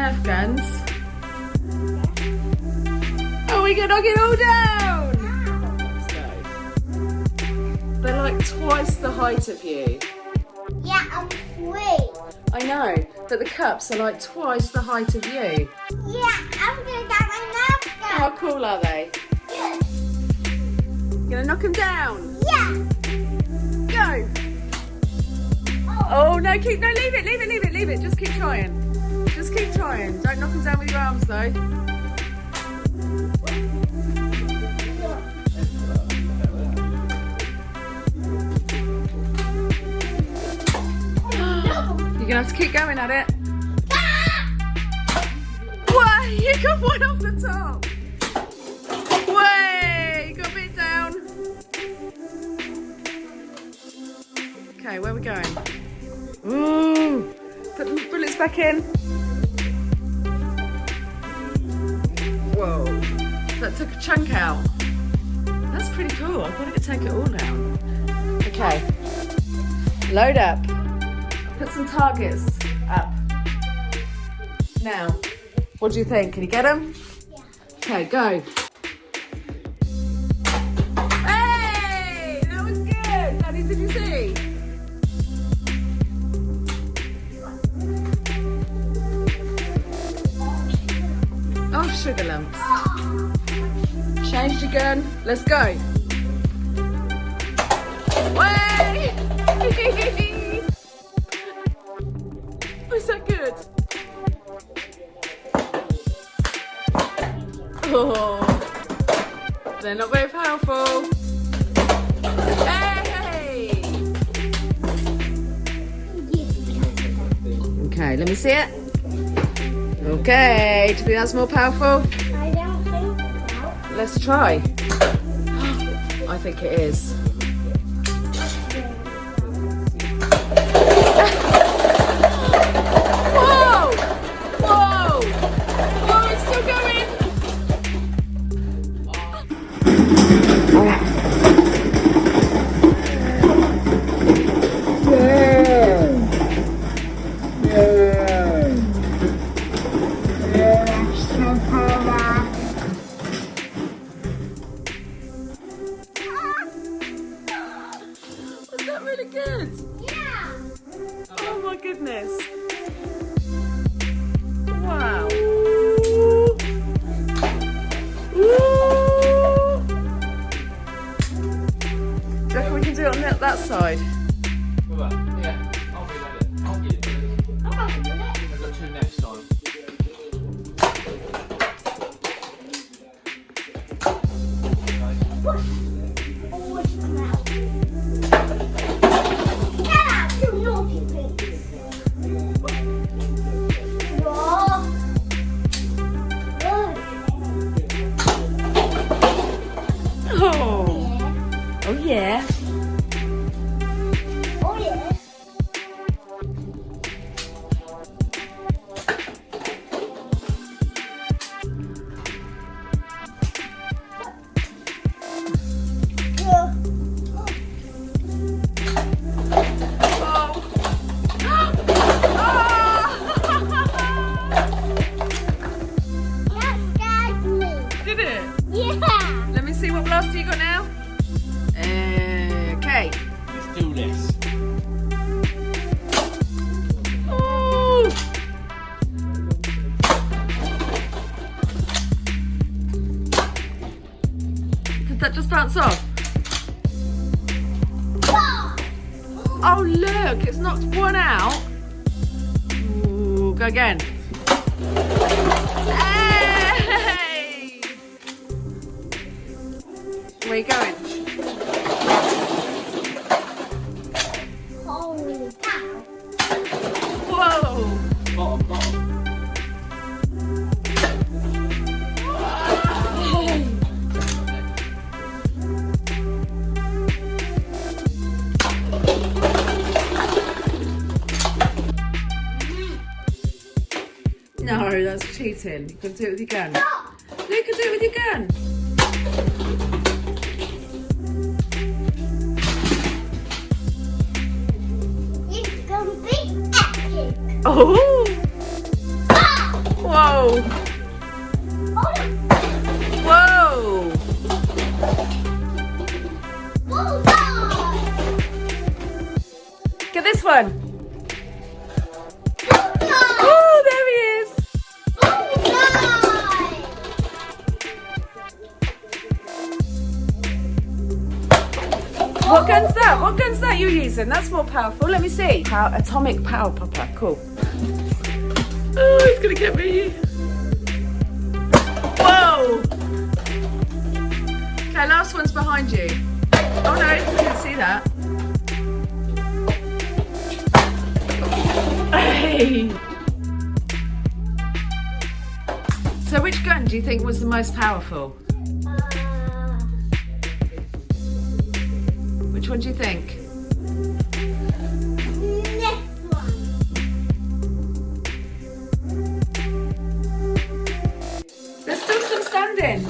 Nerf guns. Oh, we can knock it all down. Let's go. They're like twice the height of you. Yeah, I'm 3. I know, but the cups are like twice the height of you. Yeah, I'm gonna get my Nerf gun. How cool are they? Good. You gonna knock them down? Yeah. Go. Oh no, leave it. Just keep trying. Just keep trying. Don't knock them down with your arms though. You're gonna have to keep going at it. Whoa, you got one off the top. Way, got a bit down. Okay, where are we going? Ooh, put the bullets back in. Whoa, that took a chunk out. That's pretty cool. I thought it could take it all down. Okay, load up. Put some targets up. Now, what do you think? Can you get them? Yeah. Okay, go. Hey, that was good. Daddy, did you see? Oh, sugar lumps. Change your gun. Let's go. Way! Was that good? Oh, they're not very powerful. Hey! Okay, let me see it. Okay, do you think that's more powerful? I don't think so. Let's try. I think it is. Whoa! Whoa! Whoa, it's still going! Was that really good? Yeah. Oh my goodness. Wow. Ooh. Do you reckon we can do it on that side? Yeah, I'll reload it. I'll get it. I'm not gonna do it. I've got 2 next time. Oh, it's come out. Get out, you naughty things. Whoa. Oh. Oh yeah. Oh, yeah. That scared me. Did it? Yeah. Let me see what blaster you got now. Okay. Let's do this. Ooh. Did that just bounce off? Oh look, it's knocked one out. Ooh, go again. Hey! Where are you going? Holy cow. Whoa! Bottom. No, that's cheating. You can do it with your gun. Luca, do it with your gun. It's gonna be epic. Oh! Ah! Whoa! Whoa! Get this one. Oh, there he is. What gun's that? What gun's that you're using? That's more powerful. Let me see. Atomic power popper. Cool. Oh, he's gonna get me. Whoa! Okay, last one's behind you. Oh no, I didn't see that. Hey! So which gun do you think was the most powerful? Which one do you think? There's still some standing.